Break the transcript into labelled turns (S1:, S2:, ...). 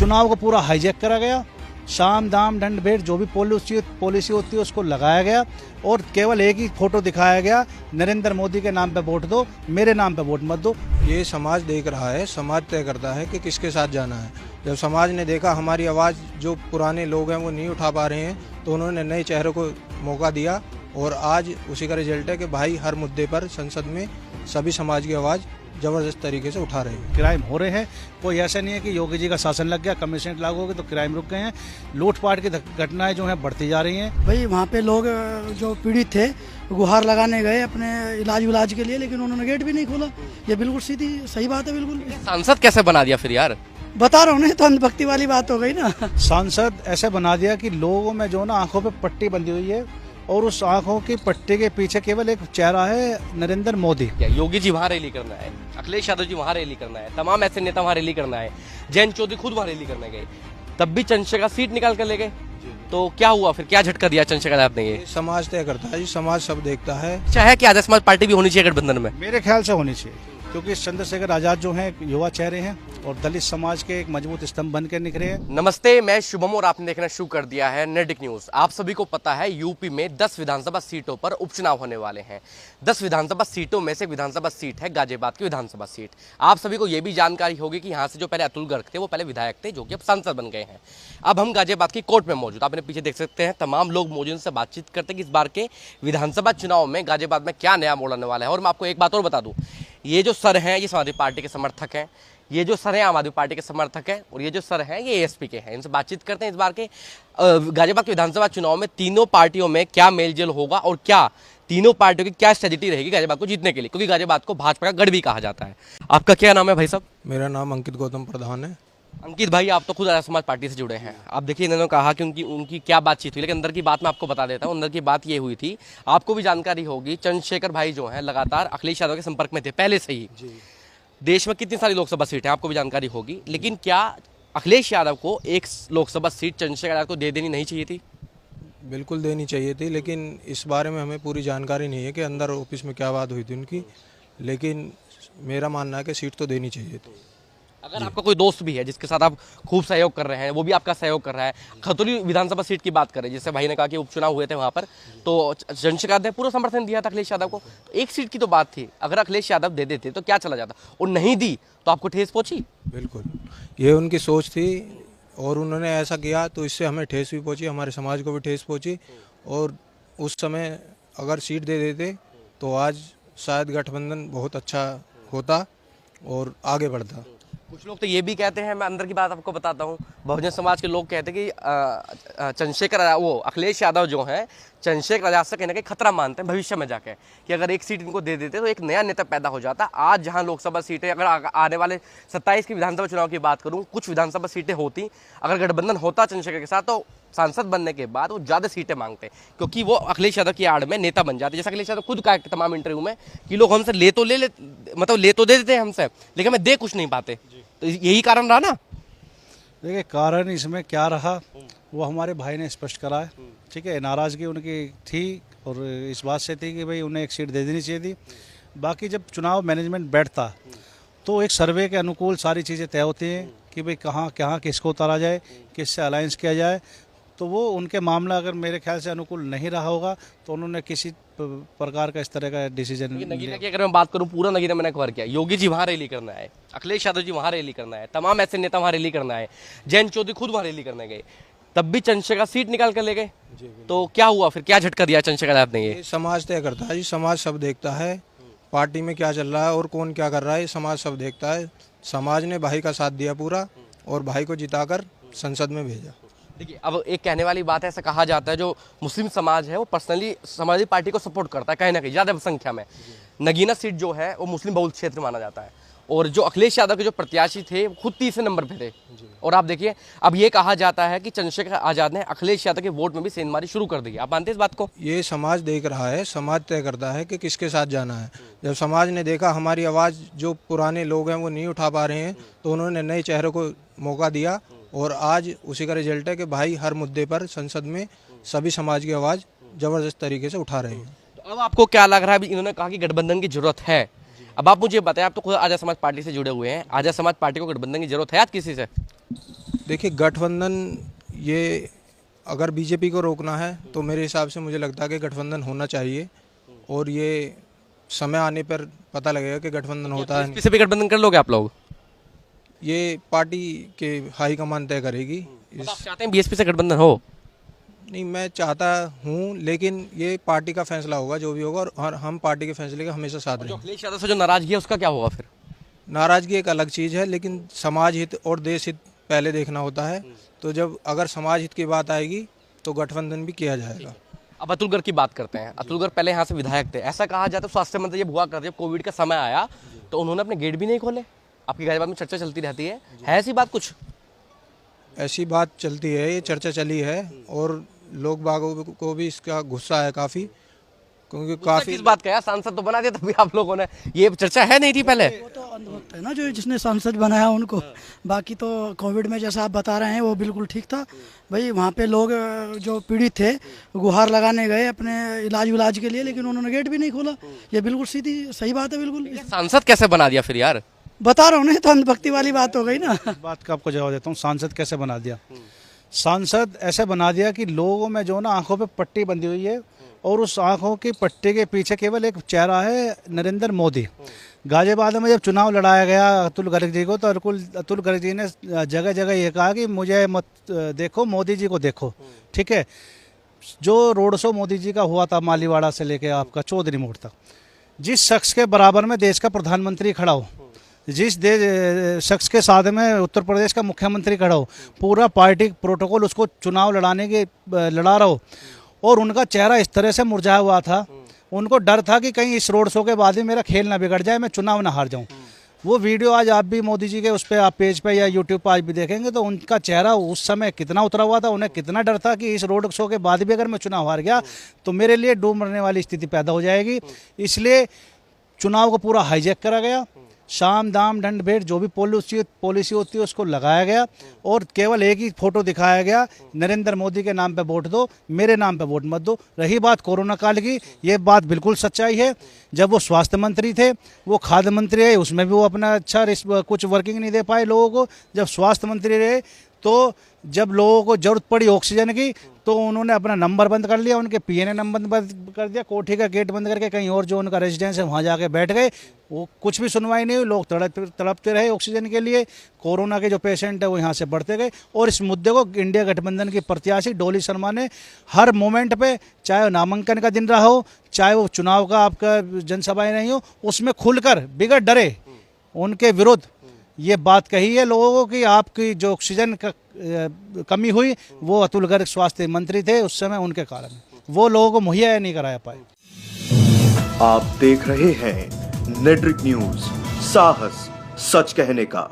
S1: चुनाव को पूरा हाईजैक करा गया। शाम दाम दंड भेंट जो भी पॉलिसी होती है उसको लगाया गया और केवल एक ही फोटो दिखाया गया, नरेंद्र मोदी के नाम पे वोट दो, मेरे नाम पे वोट मत दो।
S2: ये समाज देख रहा है, समाज तय करता है कि किसके साथ जाना है। जब समाज ने देखा हमारी आवाज़ जो पुराने लोग हैं वो नहीं उठा पा रहे हैं, तो उन्होंने नए चेहरों को मौका दिया और आज उसी का रिजल्ट है कि भाई हर मुद्दे पर संसद में सभी समाज की आवाज़ जबरदस्त तरीके से उठा रहे हैं।
S1: क्राइम हो रहे हैं, कोई ऐसा नहीं है कि योगी जी का शासन लग गया, कमिश्नर लागू हो गए तो क्राइम रुक गए हैं। लूटपाट की घटनाएं जो हैं बढ़ती जा रही हैं।
S3: भाई वहाँ पे लोग जो पीड़ित थे गुहार लगाने गए अपने इलाज के लिए, लेकिन उन्होंने गेट भी नहीं खोला। ये बिल्कुल सीधी सही बात है। बिल्कुल
S4: सांसद कैसे बना दिया फिर यार?
S3: बता रहा हूँ ना, तो अंधभक्ति वाली बात हो गई ना।
S1: सांसद ऐसे बना दिया कि लोगों में जो ना आंखों पे पट्टी बंधी हुई है और उस आंखों की पट्टी के पीछे केवल एक चेहरा है, नरेंद्र मोदी।
S4: योगी जी वहाँ रैली करना है, अखिलेश यादव जी वहाँ रैली करना है, तमाम ऐसे नेता वहाँ रैली करना है, जयंत चौधरी खुद वहाँ रैली करने गए, तब भी चंद्रशेखर सीट निकाल कर ले गए। तो क्या हुआ फिर, क्या झटका दिया चंद्रशेखर यादव ने? ये
S2: समाज तय करता है, समाज सब देखता है।
S4: चाहे कि आजाद समाज पार्टी भी होनी चाहिए गठबंधन में?
S1: मेरे ख्याल से होनी चाहिए, क्योंकि चंद्रशेखर आजाद जो हैं युवा चेहरे हैं और दलित समाज के एक मजबूत स्तंभ बन के निखरे हैं।
S4: नमस्ते, मैं शुभम और आपने देखना शुरू कर दिया है नेटिक न्यूज। आप सभी को पता है यूपी में 10 विधानसभा सीटों पर उपचुनाव होने वाले हैं। 10 विधानसभा सीटों में से एक विधानसभा सीट है गाजियाबाद की विधानसभा सीट। आप सभी को यह भी जानकारी होगी कि यहाँ से जो पहले अतुल गर्ग थे वो पहले विधायक थे, जो कि अब सांसद बन गए हैं। अब हम गाजियाबाद की कोर्ट में मौजूद, आपने पीछे देख सकते हैं, तमाम लोग मौजूद से बातचीत करते हैं कि इस बार के विधानसभा चुनाव में गाजियाबाद में क्या नया मोड़ आने वाला है। और मैं आपको एक बात और बता दूं, ये जो सर हैं ये समाजवादी पार्टी के समर्थक हैं, ये जो सर हैं आम आदमी पार्टी के समर्थक हैं और ये जो सर हैं ये एएसपी के हैं। इनसे बातचीत करते हैं इस बार के गाजियाबाद के विधानसभा चुनाव में तीनों पार्टियों में क्या मेलजोल होगा और क्या तीनों पार्टियों की क्या स्ट्रेटेजी रहेगी गाजियाबाद को जीतने के लिए, क्योंकि गाजियाबाद को भाजपा का गढ़ भी कहा जाता है। आपका क्या नाम है भाई साहब?
S2: मेरा नाम अंकित गौतम प्रधान है।
S4: अंकित भाई, आप तो खुद आर्य समाज पार्टी से जुड़े हैं। आप देखिए, इन्होंने कहा कि उनकी क्या बातचीत हुई, लेकिन अंदर की बात मैं आपको बता देता हूँ। अंदर की बात ये हुई थी, आपको भी जानकारी होगी, चंद्रशेखर भाई जो हैं लगातार अखिलेश यादव के संपर्क में थे पहले से ही। देश में कितनी सारी लोकसभा सीट है आपको भी जानकारी होगी, लेकिन क्या अखिलेश यादव को एक लोकसभा सीट चंद्रशेखर यादव को दे देनी नहीं चाहिए थी?
S2: बिल्कुल देनी चाहिए थी, लेकिन इस बारे में हमें पूरी जानकारी नहीं है कि अंदर ऑफिस में क्या बात हुई थी उनकी, लेकिन मेरा मानना है कि सीट तो देनी चाहिए थी।
S4: अगर आपका कोई दोस्त भी है जिसके साथ आप खूब सहयोग कर रहे हैं, वो भी आपका सहयोग कर रहा है, खतौली विधानसभा सीट की बात करें, जिससे भाई ने कहा कि उपचुनाव हुए थे वहां पर, तो चंद्रशेखर यादव ने पूरा समर्थन दिया था अखिलेश यादव को। तो एक सीट की तो बात थी, अगर अखिलेश यादव दे देते तो क्या चला जाता, और नहीं दी तो आपको ठेस पहुंची?
S2: बिल्कुल, ये उनकी सोच थी और उन्होंने ऐसा किया तो इससे हमें ठेस भी पहुंची, हमारे समाज को भी ठेस पहुंची। और उस समय अगर सीट दे देते तो आज शायद गठबंधन बहुत अच्छा होता और आगे बढ़ता।
S4: कुछ लोग तो ये भी कहते हैं, मैं अंदर की बात आपको बताता हूँ, बहुजन समाज के लोग कहते हैं कि चंद्रशेखर अखिलेश यादव जो हैं चंद्रशेखर आजाद से कहीं ना कहीं खतरा मानते हैं भविष्य में जाके, कि अगर एक सीट इनको दे देते तो एक नया नेता पैदा हो जाता। आज जहां लोकसभा सीटें, अगर आने वाले 27 की विधानसभा चुनाव की बात करूं, कुछ विधानसभा सीटें होती, अगर गठबंधन होता चंद्रशेखर के साथ, तो सांसद बनने के बाद वो ज़्यादा सीटें मांगते, क्योंकि वो अखिलेश यादव की आड़ में नेता बन जाते। जैसा अखिलेश यादव खुद कहा तमाम इंटरव्यू में कि लोग हमसे ले तो दे देते हैं हमसे, लेकिन हमें दे कुछ नहीं पाते। तो यही कारण रहा ना?
S1: देखिए, कारण इसमें क्या रहा वो हमारे भाई ने स्पष्ट करा है। ठीक है, नाराज़गी उनकी थी और इस बात से थी कि भाई उन्हें एक सीट दे देनी चाहिए थी। बाकी जब चुनाव मैनेजमेंट बैठता तो एक सर्वे के अनुकूल सारी चीज़ें तय होती हैं कि भाई कहाँ किसको उतारा जाए, किससे अलायंस किया जाए। तो वो उनके मामला अगर मेरे ख्याल से अनुकूल नहीं रहा होगा तो उन्होंने किसी प्रकार का इस तरह का डिसीजन।
S4: नगीना की अगर मैं बात करूं, पूरा नगीना मैंने कवर किया। योगी जी वहाँ रैली करना है, अखिलेश यादव जी वहाँ रैली करना है, तमाम ऐसे नेता वहाँ रैली करना है, जयंत चौधरी खुद वहाँ रैली करने गए, तब भी चंद्रशेखर सीट निकाल कर ले गए। तो क्या हुआ फिर, क्या झटका दिया चंद्रशेखर यादव ने? ये
S2: समाज तय करता है, समाज सब देखता है, पार्टी में क्या चल रहा है और कौन क्या कर रहा है, समाज सब देखता है। समाज ने भाई का साथ दिया पूरा और भाई को जिताकर संसद में भेजा।
S4: देखिए, अब एक कहने वाली बात है, ऐसा कहा जाता है जो मुस्लिम समाज है वो पर्सनली समाजवादी पार्टी को सपोर्ट करता है कहीं ना कहीं ज़्यादा संख्या में। नगीना सीट जो है वो मुस्लिम बहुल क्षेत्र माना जाता है, और जो अखिलेश यादव के जो प्रत्याशी थे खुद तीसरे नंबर पे थे। और आप देखिए, अब ये कहा जाता है कि चंद्रशेखर आजाद ने अखिलेश यादव के वोट में भी सेंधमारी शुरू कर दी। आप मानते हैं इस बात को?
S2: ये समाज देख रहा है, समाज तय करता है कि किसके साथ जाना है। जब समाज ने देखा हमारी आवाज़ जो पुराने लोग हैं वो नहीं उठा पा रहे हैं, तो उन्होंने नए चेहरों को मौका दिया और आज उसी का रिजल्ट है कि भाई हर मुद्दे पर संसद में सभी समाज की आवाज़ जबरदस्त तरीके से उठा रहे हैं।
S4: तो अब आपको क्या लग रहा है? इन्होंने कहा कि गठबंधन की जरूरत है, अब आप मुझे बताएं, आप तो खुद आजाद समाज पार्टी से जुड़े हुए हैं, आजाद समाज पार्टी को गठबंधन की जरूरत है आज किसी से?
S2: देखिए गठबंधन, ये अगर बीजेपी को रोकना है तो मेरे हिसाब से मुझे लगता है कि गठबंधन होना चाहिए, और ये समय आने पर पता लगेगा कि गठबंधन होता है।
S4: बीएसपी से भी गठबंधन कर लोगे आप लोग?
S2: ये पार्टी के हाईकमान तय करेगी।
S4: मतलब आप चाहते हैं बीएसपी से गठबंधन हो?
S2: नहीं, मैं चाहता हूँ, लेकिन ये पार्टी का फैसला होगा जो भी होगा, और हम पार्टी के फैसले का हमेशा साथ
S4: जो
S2: रहेंगे।
S4: अखिलेश यादव से जो नाराजगी है उसका क्या होगा फिर?
S2: नाराजगी एक अलग चीज़ है, लेकिन समाज हित और देश हित पहले देखना होता है। तो जब अगर समाज हित की बात आएगी तो गठबंधन भी किया जाएगा।
S4: अब अतुल गर्ग की बात करते हैं। अतुल गर्ग पहले यहाँ से विधायक थे। ऐसा कहा जाता है स्वास्थ्य मंत्री जब हुआ करते, जब कोविड का समय आया तो उन्होंने अपने गेट भी नहीं खोले। आपकी गाजियाबाद में चर्चा चलती रहती है ऐसी बात कुछ?
S2: ऐसी बात चलती है, ये चर्चा चली है, और लोग बागों को भी इसका गुस्सा है काफ़ी, क्योंकि काफ़ी
S4: किस बात का यार, सांसद तो बना दिया तभी आप लोगों ने, ये चर्चा है नहीं थी पहले?
S3: वो तो अंधभक्त है ना जो जिसने सांसद बनाया उनको। बाकी तो कोविड में जैसा आप बता रहे हैं वो बिल्कुल ठीक था भाई। वहाँ पे लोग जो पीड़ित थे गुहार लगाने गए अपने इलाज के लिए, लेकिन उन्होंने गेट भी नहीं खोला। ये बिल्कुल सीधी सही बात है बिल्कुल।
S4: सांसद कैसे बना दिया फिर यार?
S3: बता रहा हूँ ना, तो अंधभक्ति वाली बात हो गई ना।
S1: इस बात का आपको जवाब देता हूँ, सांसद कैसे बना दिया। सांसद ऐसे बना दिया कि लोगों में जो ना आंखों पे पट्टी बंधी हुई है, और उस आंखों की पट्टी के पीछे केवल एक चेहरा है, नरेंद्र मोदी। गाजियाबाद में जब चुनाव लड़ाया गया अतुल गर्ग जी को, तो अतुल गर्ग जी ने जगह जगह ये कहा कि मुझे मत देखो, मोदी जी को देखो। ठीक है, जो रोड शो मोदी जी का हुआ था मालीवाड़ा से लेके आपका चौधरी मोड़ तक, जिस शख्स के बराबर में देश का प्रधानमंत्री खड़ा हो, जिस शख्स के साथ में उत्तर प्रदेश का मुख्यमंत्री खड़ा हो, पूरा पार्टी प्रोटोकॉल उसको चुनाव लड़ा रहा हो, और उनका चेहरा इस तरह से मुरझाया हुआ था, उनको डर था कि कहीं इस रोड शो के बाद ही मेरा खेल ना बिगड़ जाए, मैं चुनाव ना हार जाऊं। वो वीडियो आज आप भी मोदी जी के उस पर आप पेज पे या यूट्यूब पर आज भी देखेंगे, तो उनका चेहरा उस समय कितना उतरा हुआ था, उन्हें कितना डर था कि इस रोड शो के बाद भी अगर मैं चुनाव हार गया तो मेरे लिए डूब मरने वाली स्थिति पैदा हो जाएगी। इसलिए चुनाव को पूरा हाईजैक करा गया, शाम दाम दंड भेंट जो भी पॉलिसी होती है उसको लगाया गया, और केवल एक ही फोटो दिखाया गया, नरेंद्र मोदी के नाम पे वोट दो, मेरे नाम पे वोट मत दो। रही बात कोरोना काल की, ये बात बिल्कुल सच्चाई है। जब वो स्वास्थ्य मंत्री थे, वो खाद्य मंत्री है, उसमें भी वो अपना अच्छा कुछ वर्किंग नहीं दे पाए लोगों को। जब स्वास्थ्य मंत्री रहे तो जब लोगों को जरूरत पड़ी ऑक्सीजन की तो उन्होंने अपना नंबर बंद कर लिया, उनके पीएनए नंबर बंद कर दिया, कोठी का गेट बंद करके कहीं और जो उनका रेजिडेंस है वहाँ जाके बैठ गए। वो कुछ भी सुनवाई नहीं हुई, लोग तड़पते रहे ऑक्सीजन के लिए। कोरोना के जो पेशेंट है वो यहाँ से बढ़ते गए, और इस मुद्दे को इंडिया गठबंधन की प्रत्याशी डोली शर्मा ने हर मोमेंट पे, चाहे नामांकन का दिन रहा हो, चाहे वो चुनाव का आपका जनसभाएं नहीं हो, उसमें खुलकर बिगड़ डरे उनके विरुद्ध ये बात कही है लोगों को कि आपकी जो ऑक्सीजन का कमी हुई वो अतुल गर्ग स्वास्थ्य मंत्री थे उस समय, उनके कारण वो लोगों को मुहैया नहीं कराया पाए।
S5: आप देख रहे हैं नेट्रिक न्यूज, साहस सच कहने का।